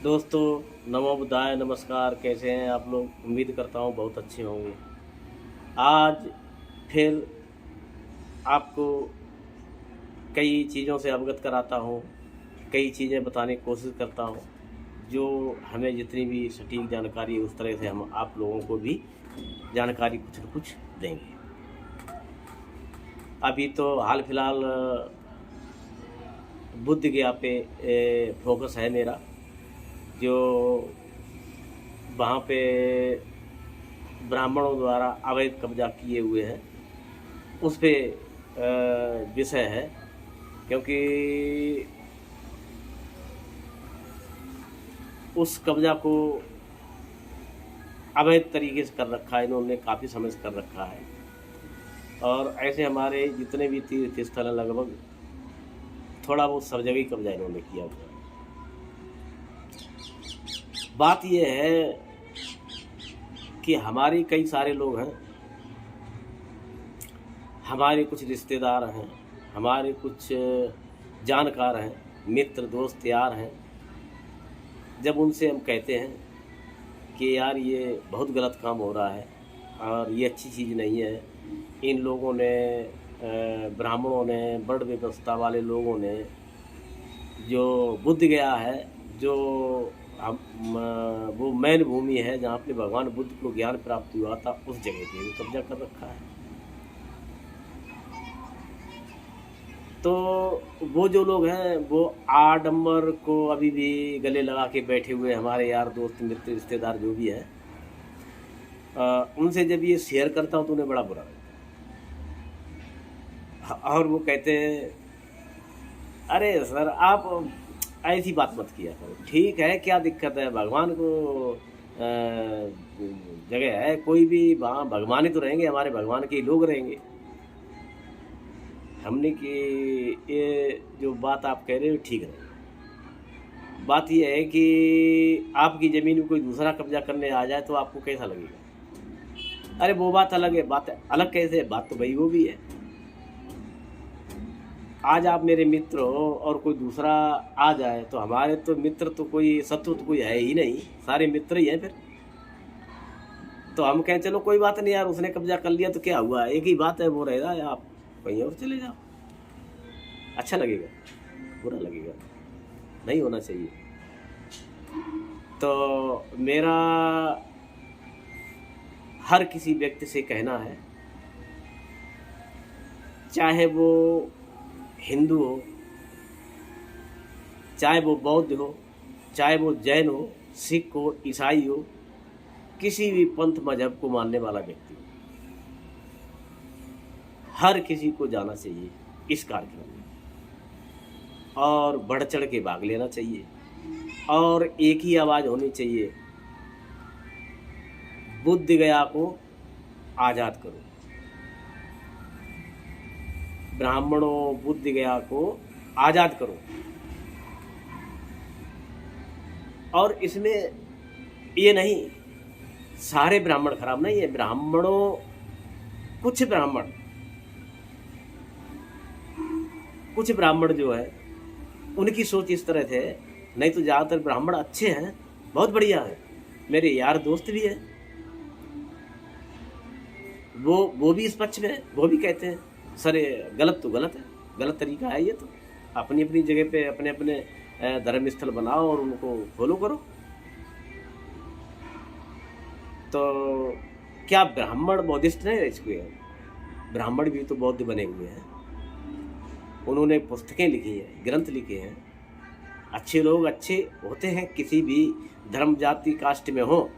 दोस्तों, नमो बुद्धाय, नमस्कार। कैसे हैं आप लोग? उम्मीद करता हूँ बहुत अच्छे होंगे। आज फिर आपको कई चीज़ों से अवगत कराता हूँ, कई चीज़ें बताने की कोशिश करता हूँ, जो हमें जितनी भी सटीक जानकारी है उस तरह से हम आप लोगों को भी जानकारी कुछ न कुछ देंगे। अभी तो हाल फिलहाल बुद्ध गया पे फोकस है मेरा, जो वहाँ पे ब्राह्मणों द्वारा अवैध कब्जा किए हुए हैं, उस पे विषय है। क्योंकि उस कब्जा को अवैध तरीके से कर रखा है, इन्होंने काफ़ी समय से कर रखा है। और ऐसे हमारे जितने भी तीर्थ स्थल हैं, लगभग थोड़ा बहुत सब जगह ही कब्जा इन्होंने किया हुआ है। बात यह है कि हमारे कई सारे लोग हैं, हमारे कुछ रिश्तेदार हैं, हमारे कुछ जानकार हैं, मित्र दोस्त यार हैं। जब उनसे हम कहते हैं कि यार ये बहुत गलत काम हो रहा है और ये अच्छी चीज़ नहीं है, इन लोगों ने ब्राह्मणों ने, वर्ण व्यवस्था वाले लोगों ने, जो बुद्ध गया है, जो वो मैन भूमि है जहाँ पे भगवान बुद्ध को ज्ञान प्राप्त हुआ था, उस जगह पे भी कब्जा कर रखा है। तो वो जो लोग हैं वो आडंबर को अभी भी गले लगा के बैठे हुए हमारे यार दोस्त मित्र रिश्तेदार जो भी हैं, उनसे जब ये शेयर करता हूँ तो उन्हें बड़ा बुरा लगता है। और वो कहते हैं, अरे सर आप ऐसी बात मत किया करो, ठीक है क्या दिक्कत है, भगवान को जगह है, कोई भी वहाँ भगवान ही तो रहेंगे, हमारे भगवान के ही लोग रहेंगे। हमने कि ये जो बात आप कह रहे हो ठीक नहीं। बात यह है कि आपकी ज़मीन में कोई दूसरा कब्जा करने आ जाए तो आपको कैसा लगेगा? अरे वो बात अलग है। बात अलग कैसे है? बात तो भाई वो भी है। आज आप मेरे मित्र हो और कोई दूसरा आ जाए तो हमारे तो मित्र तो कोई शत्रु तो कोई है ही नहीं, सारे मित्र ही हैं। फिर तो हम कहें चलो कोई बात नहीं यार, उसने कब्जा कर लिया तो क्या हुआ, एक ही बात है, वो रहेगा या आप कहीं और चले जाओ। अच्छा लगेगा? बुरा लगेगा? नहीं होना चाहिए। तो मेरा हर किसी व्यक्ति से कहना है, चाहे वो हिंदू हो, चाहे वो बौद्ध हो, चाहे वो जैन हो, सिख हो, ईसाई हो, किसी भी पंथ मजहब को मानने वाला व्यक्ति हो, हर किसी को जाना चाहिए इस कार्यक्रम में और बढ़ चढ़ के भाग लेना चाहिए। और एक ही आवाज़ होनी चाहिए, बुद्ध गया को आज़ाद करो। ब्राह्मणों, बुद्ध गया को आज़ाद करो। और इसमें ये नहीं सारे ब्राह्मण खराब नहीं है, ब्राह्मणों, कुछ ब्राह्मण जो है उनकी सोच इस तरह से है, नहीं तो ज़्यादातर ब्राह्मण अच्छे हैं, बहुत बढ़िया है, मेरे यार दोस्त भी हैं। वो भी इस पक्ष में है, वो भी कहते हैं सर गलत तो गलत है, गलत तरीका है ये, तो अपनी अपनी जगह पे अपने अपने धर्म स्थल बनाओ और उनको फॉलो करो। तो क्या ब्राह्मण बौद्धिस्ट नहीं रह चुके हैं? ब्राह्मण भी तो बौद्ध बने हुए हैं, उन्होंने पुस्तकें लिखी हैं, ग्रंथ लिखे हैं। अच्छे लोग अच्छे होते हैं, किसी भी धर्म जाति कास्ट में हो।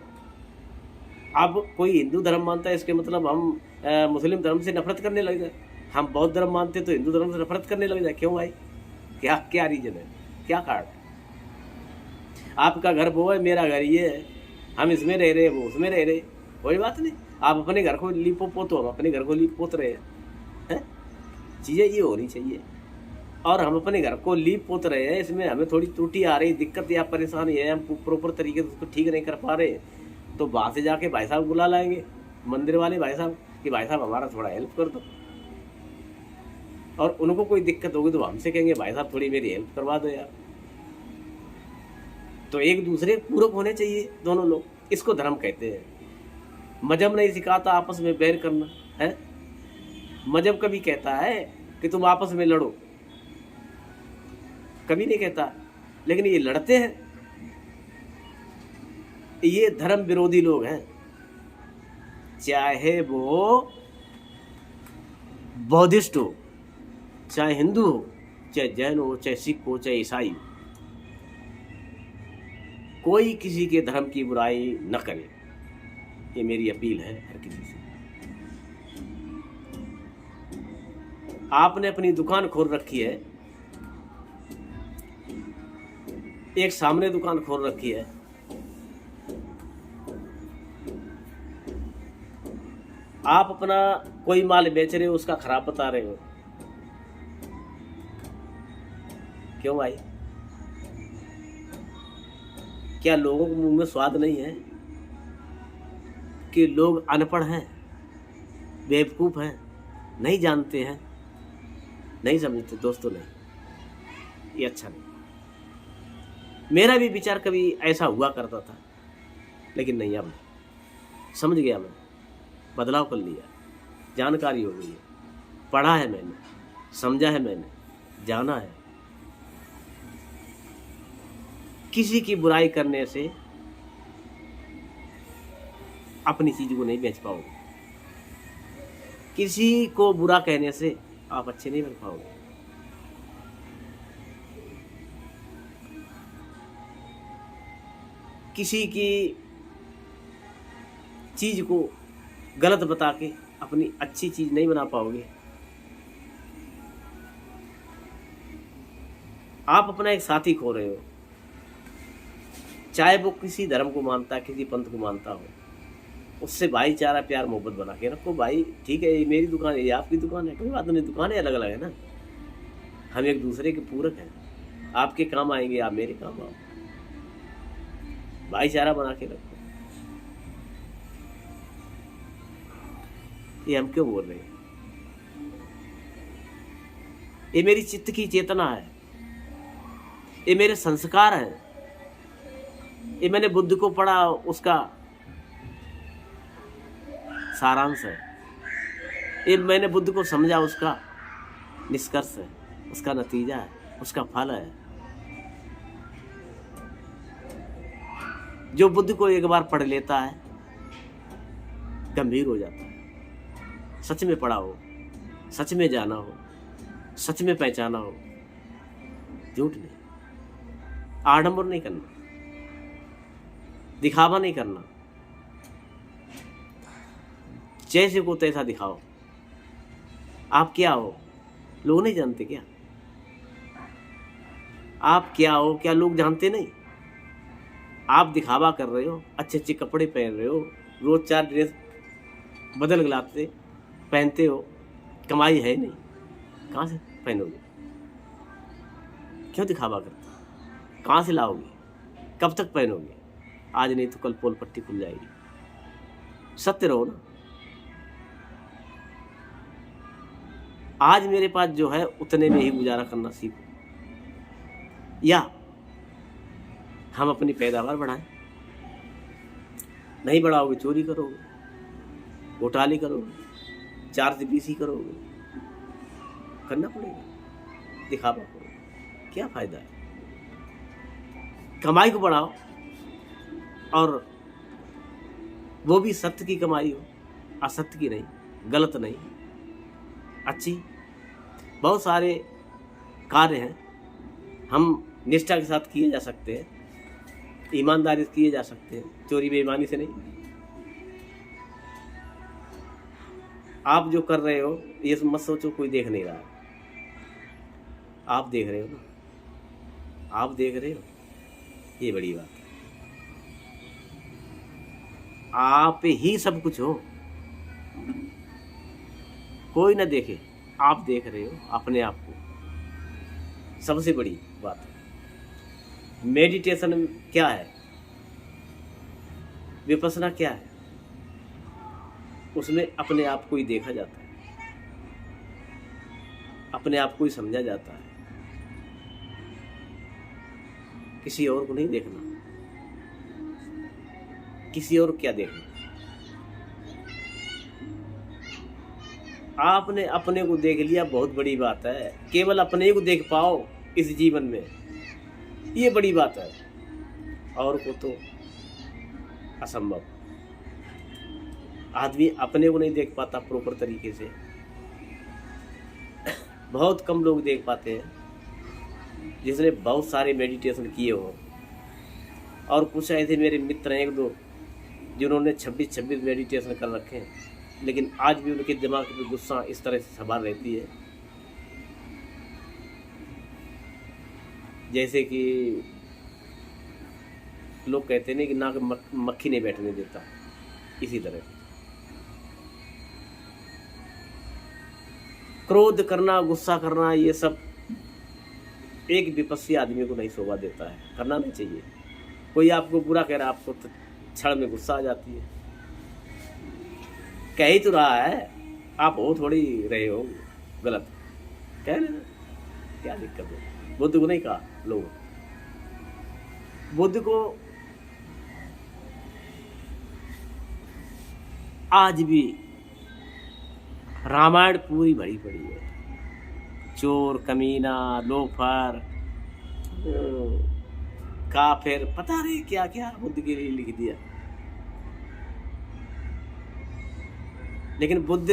अब कोई हिंदू धर्म मानता है इसके मतलब हम मुस्लिम धर्म से नफरत करने लग जाए, हम बौद्ध धर्म मानते तो हिंदू धर्म से नफरत करने लग जाए? क्यों भाई? क्या क्या रीजन है, क्या कारण? आपका घर वो है, मेरा घर ये है, हम इसमें रह रहे, वो उसमें रह रहे, कोई बात नहीं। आप अपने घर को लीपो पोतो, हम अपने घर को लीप पोत रहे हैं। चीज़ें ये होनी चाहिए। और हम अपने घर को लीप पोत रहे हैं, इसमें हमें थोड़ी त्रुटि आ रही, दिक्कत या परेशानी है, हम प्रॉपर तरीके से उसको ठीक नहीं कर पा रहे, तो वहाँ से जाके भाई साहब बुला लाएंगे, मंदिर वाले भाई साहब, कि भाई साहब हमारा थोड़ा हेल्प कर दो। और उनको कोई दिक्कत होगी तो हमसे कहेंगे भाई साहब थोड़ी मेरी हेल्प करवा दो यार। तो एक दूसरे पूरक होने चाहिए दोनों लोग, इसको धर्म कहते हैं। मजहब नहीं सिखाता आपस में बैर करना है। मजहब कभी कहता है कि तुम आपस में लड़ो, कभी नहीं कहता, लेकिन ये लड़ते हैं। ये धर्म विरोधी लोग हैं, चाहे वो बौद्धिस्ट हो, चाहे हिंदू हो, चाहे जैन हो, चाहे सिख हो, चाहे ईसाई हो। कोई किसी के धर्म की बुराई न करे, ये मेरी अपील है हर किसी से। आपने अपनी दुकान खोल रखी है, एक सामने दुकान खोल रखी है, आप अपना कोई माल बेच रहे हो, उसका खराब बता रहे हो, क्यों भाई? क्या लोगों के मुंह में स्वाद नहीं है कि लोग अनपढ़ हैं, बेवकूफ हैं, नहीं जानते हैं, नहीं समझते? दोस्तों नहीं, ये अच्छा नहीं। मेरा भी विचार कभी ऐसा हुआ करता था, लेकिन नहीं, अब समझ गया, मैं बदलाव कर लिया, जानकारी हो गई है, पढ़ा है मैंने, समझा है मैंने, जाना है। किसी की बुराई करने से अपनी चीज को नहीं बेच पाओगे, किसी को बुरा कहने से आप अच्छे नहीं बन पाओगे। किसी की चीज को गलत बता के अपनी अच्छी चीज नहीं बना पाओगे। आप अपना एक साथी खो रहे हो, चाहे वो किसी धर्म को मानता है, किसी पंथ को मानता हो, उससे भाईचारा प्यार मोहब्बत बना के रखो। भाई ठीक है, ये मेरी दुकान है, ये आपकी दुकान है, कोई बात नहीं, दुकानें अलग अलग है ना, हम एक दूसरे के पूरक हैं, आपके काम आएंगे, आप मेरे काम आओ, भाईचारा बना के रखो। ये हम क्यों बोल रहे हैं? ये मेरी चित्त की चेतना है, ये मेरे संस्कार हैं, ये मैंने बुद्ध को पढ़ा, उसका सारांश है, ये मैंने बुद्ध को समझा, उसका निष्कर्ष है, उसका नतीजा है, उसका फल है। जो बुद्ध को एक बार पढ़ लेता है गंभीर हो जाता है। सच में पढ़ा हो, सच में जाना हो, सच में पहचाना हो, झूठ नहीं, आडंबर नहीं करना, दिखावा नहीं करना, जैसे को तैसा दिखाओ। आप क्या हो लोग नहीं जानते क्या? आप क्या हो क्या लोग जानते नहीं? आप दिखावा कर रहे हो, अच्छे अच्छे कपड़े पहन रहे हो, रोज 4 ड्रेस बदल गलाते पहनते हो, कमाई है नहीं, कहाँ से पहनोगे? क्यों दिखावा करते? कहाँ से लाओगे? कब तक पहनोगे? आज नहीं तो कल पोल पट्टी खुल जाएगी। सत्य रहो ना। आज मेरे पास जो है उतने में ही गुजारा करना सीखो, या हम अपनी पैदावार बढ़ाएं। नहीं बढ़ाओगे चोरी करोगे, घोटाले करोगे, 4 से 20 ही करोगे, करना पड़ेगा, दिखावा करोगे, क्या फायदा है? कमाई को बढ़ाओ, और वो भी सत्य की कमाई हो, असत्य की नहीं, गलत नहीं, अच्छी। बहुत सारे कार्य हैं हम निष्ठा के साथ किए जा सकते हैं, ईमानदारी से किए जा सकते हैं, चोरी बेईमानी से नहीं। आप जो कर रहे हो ये मत सोचो कोई देख नहीं रहा है, आप देख रहे हो ना, आप देख रहे हो, ये बड़ी बात है। आप ही सब कुछ हो, कोई ना देखे, आप देख रहे हो अपने आप को, सबसे बड़ी बात है। मेडिटेशन क्या है, विपස්සना क्या है? उसमें अपने आप को ही देखा जाता है, अपने आप को ही समझा जाता है, किसी और को नहीं देखना। किसी और क्या देखना। आपने अपने को देख लिया, बहुत बड़ी बात है। केवल अपने को देख पाओ इस जीवन में, ये बड़ी बात है। और को तो असंभव। आदमी अपने को नहीं देख पाता प्रॉपर तरीके से। बहुत कम लोग देख पाते हैं जिसने बहुत सारे मेडिटेशन किए हो। और कुछ ऐसे मेरे मित्र हैं, एक दो, जिन्होंने 26 मेडिटेशन कर रखे हैं, लेकिन आज भी उनके दिमाग में गुस्सा इस तरह से सवार रहती है जैसे कि लोग कहते हैं ना कि नाक मक्खी नहीं बैठने देता, इसी तरह। क्रोध करना, गुस्सा करना, ये सब एक विपस्सी आदमी को नहीं शोभा देता है, करना नहीं चाहिए। कोई आपको बुरा कह रहा है, आपको तो क्षण में गुस्सा आ जाती है। कह ही तो रहा है, आप हो थोड़ी रहे हो गलत, कह रहे, क्या दिक्कत है। बुद्ध को नहीं कहा लोग, बुद्ध को आज भी रामायण पूरी भरी पड़ी है। चोर, कमीना, लोफर, काफिर, पता नहीं क्या क्या बुद्ध के लिए लिख दिया। लेकिन बुद्ध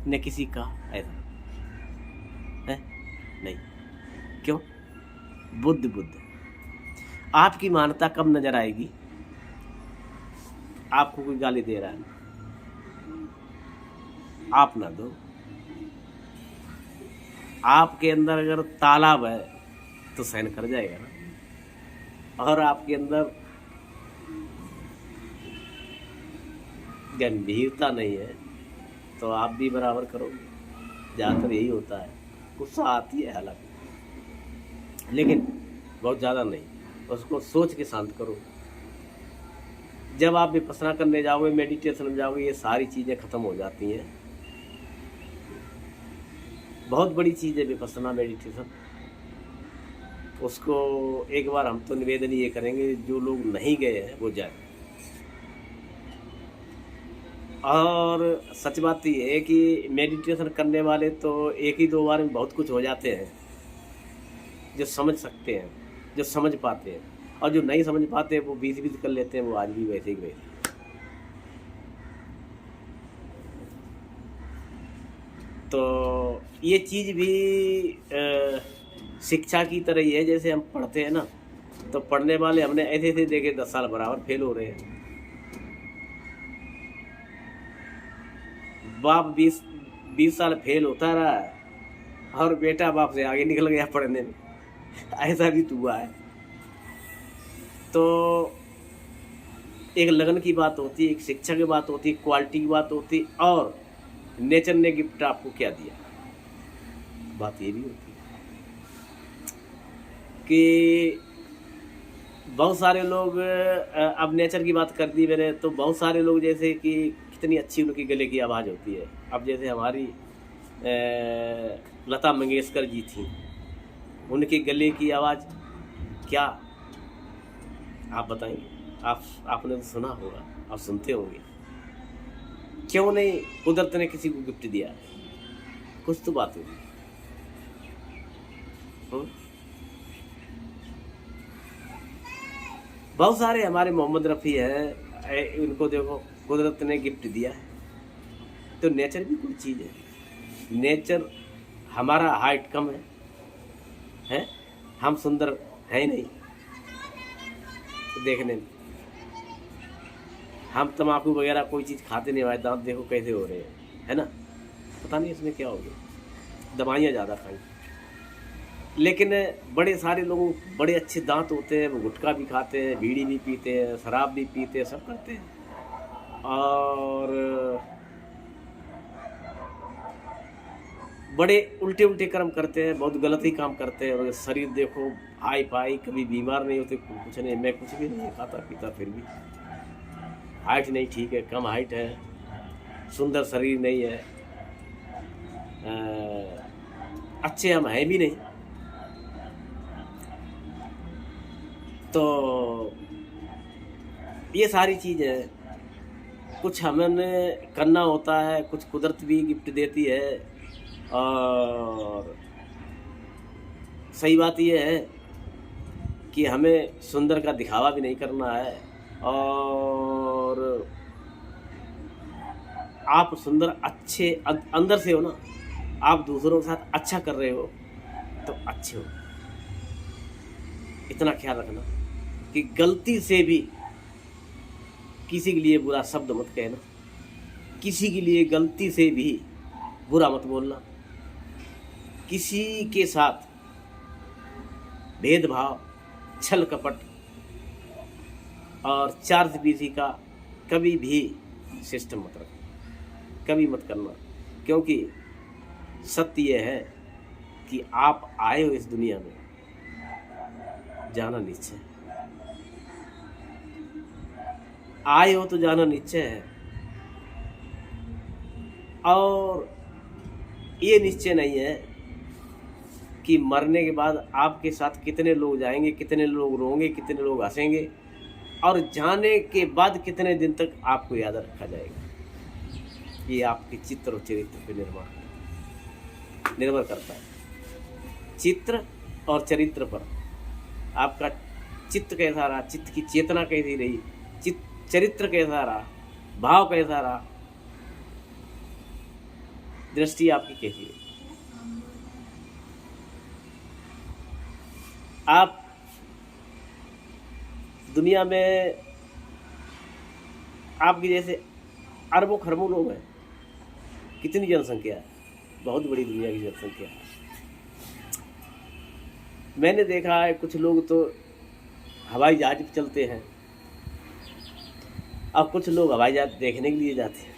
ने किसी का ऐसा है नहीं। क्यों? बुद्ध आपकी मानता कब नजर आएगी? आपको कोई गाली दे रहा है, आप ना दो। आपके अंदर अगर तालाब है तो सहन कर जाएगा ना। और आपके अंदर गंभीरता नहीं है तो आप भी बराबर करोगे। ज़्यादातर यही होता है, गुस्सा आती है हालांकि, लेकिन बहुत ज़्यादा नहीं। उसको सोच के शांत करो। जब आप विपස්සना करने जाओगे, मेडिटेशन में जाओगे, ये सारी चीज़ें खत्म हो जाती हैं। बहुत बड़ी चीज़ है विपස්සना, मेडिटेशन। उसको एक बार हम तो निवेदन ये करेंगे, जो लोग नहीं गए हैं वो जाए। और सच बात ये है कि मेडिटेशन करने वाले तो एक ही दो बार में बहुत कुछ हो जाते हैं, जो समझ सकते हैं, जो समझ पाते हैं। और जो नहीं समझ पाते वो 20 कर लेते हैं, वो आज भी वैसे ही वैसे। तो ये चीज़ भी शिक्षा की तरह ही है। जैसे हम पढ़ते हैं ना, तो पढ़ने वाले हमने ऐसे ऐसे देखे 10 साल बराबर फेल हो रहे हैं। बाप 20 साल फेल होता रहा है और बेटा बाप से आगे निकल गया पढ़ने में। ऐसा भी तो हुआ है। तो एक लगन की बात होती है, एक शिक्षा की बात होती है, क्वालिटी की बात होती है, और नेचर ने गिफ्ट आपको क्या दिया, बात ये भी होती है। कि बहुत सारे लोग, अब नेचर की बात कर दी मैंने, तो बहुत सारे लोग जैसे कि कितनी अच्छी उनकी गले की आवाज़ होती है। अब जैसे हमारी लता मंगेशकर जी थी, उनके गले की आवाज़ क्या, आप बताएंगे? आपने तो सुना होगा, आप सुनते होंगे। क्यों नहीं कुदरत ने किसी को गिफ्ट दिया? कुछ तो बात होगी। बहुत सारे हमारे मोहम्मद रफ़ी हैं, उनको देखो कुदरत ने गिफ्ट दिया है। तो नेचर भी कोई चीज़ है। नेचर, हमारा हाइट कम है, हम सुंदर हैं नहीं तो देखने में। हम तम्बाकू वगैरह कोई चीज़ खाते नहीं, हमारे दांत देखो कैसे हो रहे हैं, है ना? पता नहीं इसमें क्या हो गया, दवाइयाँ ज़्यादा खाई। लेकिन बड़े सारे लोगों बड़े अच्छे दांत होते हैं, वो गुटखा भी खाते हैं, बीड़ी भी पीते हैं, शराब भी पीते हैं, सब करते हैं, और बड़े उल्टे उल्टे कर्म करते हैं, बहुत गलत ही काम करते हैं। और शरीर देखो हाई फाई, कभी बीमार नहीं होते, कुछ नहीं। मैं कुछ भी नहीं खाता पीता, फिर भी हाइट नहीं ठीक है, कम हाइट है, सुंदर शरीर नहीं है, अच्छे हम हैं भी नहीं। तो ये सारी चीज़ें कुछ हमें करना होता है, कुछ कुदरत भी गिफ्ट देती है। और सही बात यह है कि हमें सुंदर का दिखावा भी नहीं करना है। और आप सुंदर अच्छे अंदर से हो ना, आप दूसरों के साथ अच्छा कर रहे हो तो अच्छे हो। इतना ख्याल रखना कि गलती से भी किसी के लिए बुरा शब्द मत कहना, किसी के लिए गलती से भी बुरा मत बोलना, किसी के साथ भेदभाव, छल कपट और चार्जबीसी का कभी भी सिस्टम मत रखना, कभी मत करना। क्योंकि सत्य यह है कि आप आए हो इस दुनिया में, जाना निश्चय है। आए हो तो जाना निश्चय है। और ये निश्चय नहीं है कि मरने के बाद आपके साथ कितने लोग जाएंगे, कितने लोग रोएंगे, कितने लोग हंसेंगे, और जाने के बाद कितने दिन तक आपको याद रखा जाएगा। ये आपके चित्र और चरित्र पर निर्भर करता है। चित्र और चरित्र पर आपका चित्त कैसा रहा, चित्त की चेतना कैसी रही, चरित्र कैसा रहा, भाव कैसा रहा, दृष्टि आपकी कैसी है। आप दुनिया में आपकी जैसे अरबों खरबों लोग हैं, कितनी जनसंख्या है, बहुत बड़ी दुनिया की जनसंख्या है। मैंने देखा है कुछ लोग तो हवाई जहाज पे चलते हैं, और कुछ लोग हवाई जहाज देखने के लिए जाते हैं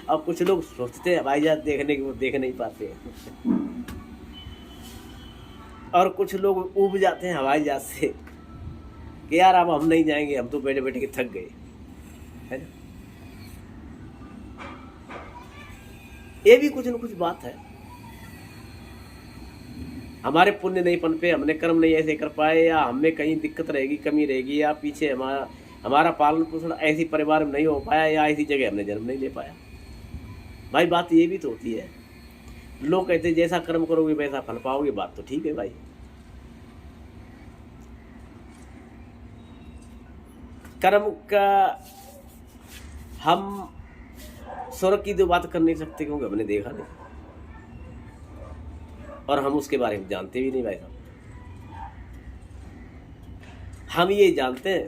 और कुछ लोग सोचते हैं हवाई जहाज देखने के, वो देख नहीं पाते हैं। और कुछ लोग ऊब जाते हैं हवाई जहाज से कि यार अब हम नहीं जाएंगे, हम तो बैठे बैठे के थक गए, है ना। ये भी कुछ न कुछ बात है। हमारे पुण्य नहीं पनपे, हमने कर्म नहीं ऐसे कर पाए, या हमें कहीं दिक्कत रहेगी, कमी रहेगी, या पीछे हमारा पालन पोषण ऐसी परिवार में नहीं हो पाया, या ऐसी जगह हमने जन्म नहीं ले पाया। भाई बात ये भी तो होती है। लोग कहते हैं जैसा कर्म करोगे वैसा फल पाओगे, बात तो ठीक है भाई। कर्म का हम स्वर्ग की तो बात कर नहीं सकते, क्योंकि हमने देखा नहीं और हम उसके बारे में जानते भी नहीं भाई साहब। हम ये जानते हैं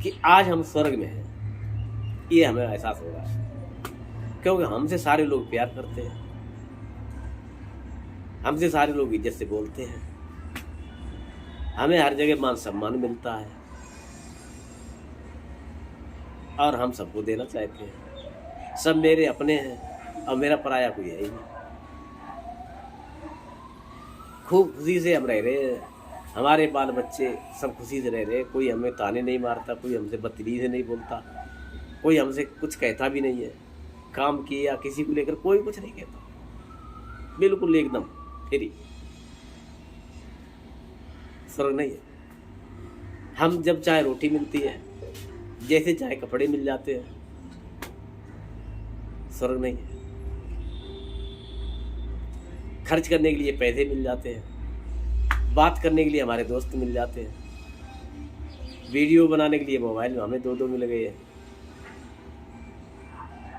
कि आज हम स्वर्ग में हैं, ये हमें एहसास हो रहा है, क्योंकि हमसे सारे लोग प्यार करते हैं, हमसे सारे लोग इज्जत से बोलते हैं, हमें हर जगह मान सम्मान मिलता है, और हम सबको देना चाहते हैं। सब मेरे अपने हैं और मेरा पराया कोई है ही नहीं। खूब खुशी से हम रह रहे हैं, हमारे बाल बच्चे सब खुशी से रह रहे हैं। कोई हमें ताने नहीं मारता, कोई हमसे बदतमीजी नहीं बोलता, कोई हमसे कुछ कहता भी नहीं है। काम किया किसी को लेकर कोई कुछ नहीं कहता, बिल्कुल एकदम फ्री। स्वर्ग नहीं है। हम जब चाहे रोटी मिलती है, जैसे चाहे कपड़े मिल जाते हैं, स्वर्ग नहीं है। खर्च करने के लिए पैसे मिल जाते हैं, बात करने के लिए हमारे दोस्त मिल जाते हैं, वीडियो बनाने के लिए मोबाइल में हमें दो मिल गए हैं।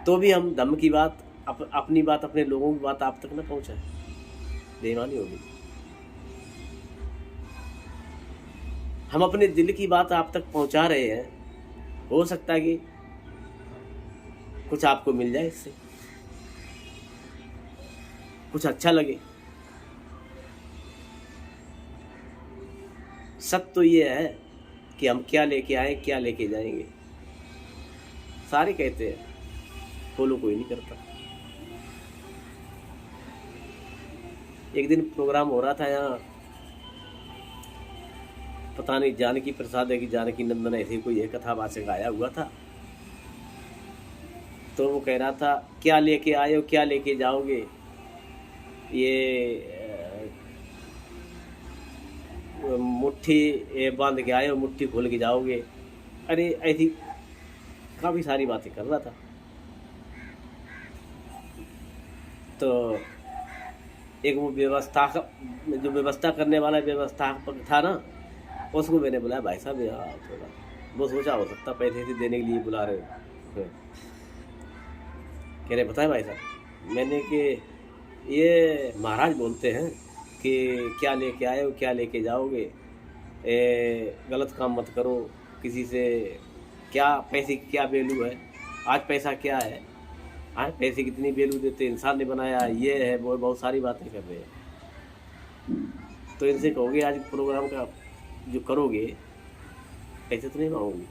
तो भी हम दम की बात, अपनी बात, अपने लोगों की बात आप तक न पहुंचाए, बेईमानी होगी। हम अपने दिल की बात आप तक पहुंचा रहे हैं, हो सकता है कि कुछ आपको मिल जाए, इससे कुछ अच्छा लगे। सत्य तो ये है कि हम क्या लेके आए, क्या लेके जाएंगे। सारे कहते हैं, फॉलो कोई नहीं करता। एक दिन प्रोग्राम हो रहा था यहाँ, पता नहीं जानकी प्रसाद है कि जानकी नंदन, ऐसी कोई एक कथावाचक आया हुआ था। तो वो कह रहा था क्या लेके आए हो, क्या लेके जाओगे। ये मुट्ठी बांध के आए हो, मुट्ठी खोल के जाओगे। अरे ऐसी काफ़ी सारी बातें कर रहा था। तो एक वो व्यवस्था का जो व्यवस्था करने वाला व्यवस्थापक था ना, उसको मैंने बुलाया, भाई साहब यहाँ थोड़ा, वो सोचा हो सकता पैसे से देने के लिए बुला रहे हो। कह रहे बताए भाई साहब, मैंने कि ये महाराज बोलते हैं कि क्या लेके आए हो, क्या लेके जाओगे, गलत काम मत करो किसी से, क्या पैसे की क्या वैल्यू है, आज पैसा क्या है, आज पैसे कितनी वैल्यू देते, इंसान ने बनाया, ये है वो, बहुत सारी बातें कर रहे हैं। तो इनसे कहोगे आज प्रोग्राम का जो करोगे पैसे तो नहीं मांगोगे।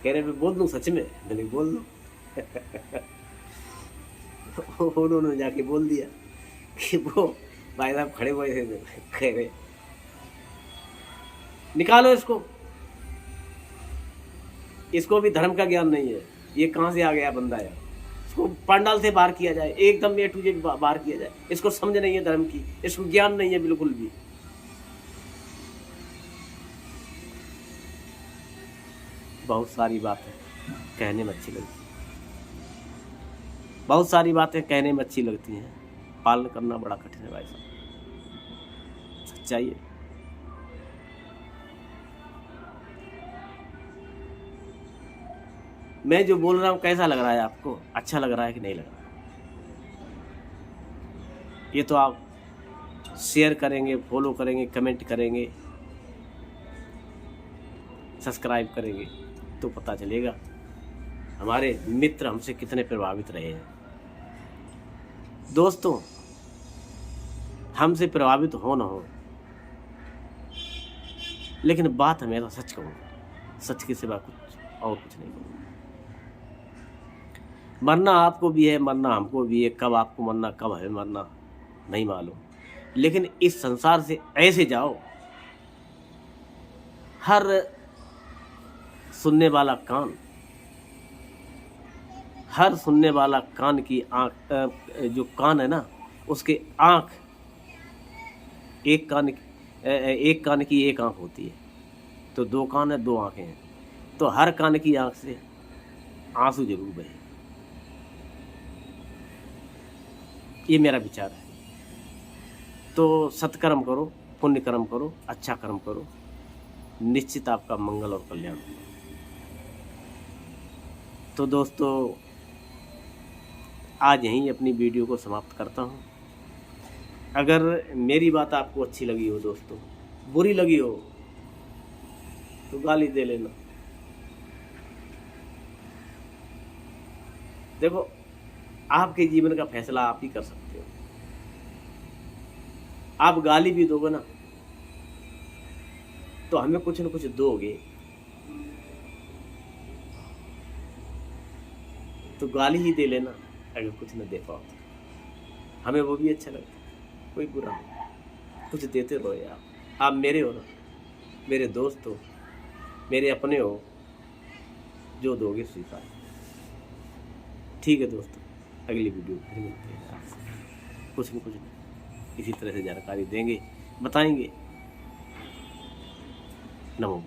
कह रहे मैं बोल दूँ सच में, मैंने बोल दूँ। उन्होंने जाके बोल दिया कि वो भाई साहब खड़े हुए थे, कह रहे निकालो इसको, इसको भी धर्म का ज्ञान नहीं है, ये कहाँ से आ गया बंदा यार, इसको पंडाल से बाहर किया जाए, एकदम A to Z बाहर किया जाए, इसको समझ नहीं है धर्म की, इसको ज्ञान नहीं है बिल्कुल भी। बहुत सारी बातें कहने में अच्छी लगती, बहुत सारी बातें कहने में अच्छी लगती हैं, पालन करना बड़ा कठिन है भाई साहब, सच्चाई है। मैं जो बोल रहा हूँ कैसा लग रहा है आपको, अच्छा लग रहा है कि नहीं लग रहा? ये तो आप शेयर करेंगे, फॉलो करेंगे, कमेंट करेंगे, सब्सक्राइब करेंगे तो पता चलेगा हमारे मित्र हमसे कितने प्रभावित रहे हैं। दोस्तों, हमसे प्रभावित हो ना हो, लेकिन बात हमेशा सच कहूँगा, सच के सिवा कुछ और कुछ नहीं कहूँगा। मरना आपको भी है, मरना हमको भी है, कब आपको मरना कब हमें मरना नहीं मालूम, लेकिन इस संसार से ऐसे जाओ हर सुनने वाला कान, हर सुनने वाला कान की आँख, जो कान है ना उसके आँख, एक कान की एक आँख होती है, तो दो कान है, दो आँखें हैं, तो हर कान की आँख से आंसू जरूर बहे। ये मेरा विचार है। तो सत्कर्म करो, पुण्य कर्म करो, अच्छा कर्म करो, निश्चित आपका मंगल और कल्याण होगा। तो दोस्तों, आज यहीं अपनी वीडियो को समाप्त करता हूँ। अगर मेरी बात आपको अच्छी लगी हो दोस्तों, बुरी लगी हो तो गाली दे लेना। देखो, आपके जीवन का फैसला आप ही कर सकते हो। आप गाली भी दोगे ना तो हमें कुछ न कुछ दोगे, तो गाली ही दे लेना। अगर कुछ न दे पाओ हमें वो भी अच्छा लगता है, कोई बुरा नहीं, कुछ देते रहो यार। आप मेरे हो ना, मेरे दोस्त हो, मेरे अपने हो, जो दोगे स्वीकार। ठीक है दोस्तों, अगली वीडियो फिर मिलते हैं आपसे, कुछ न कुछ इसी तरह से जानकारी देंगे, बताएंगे। नमो।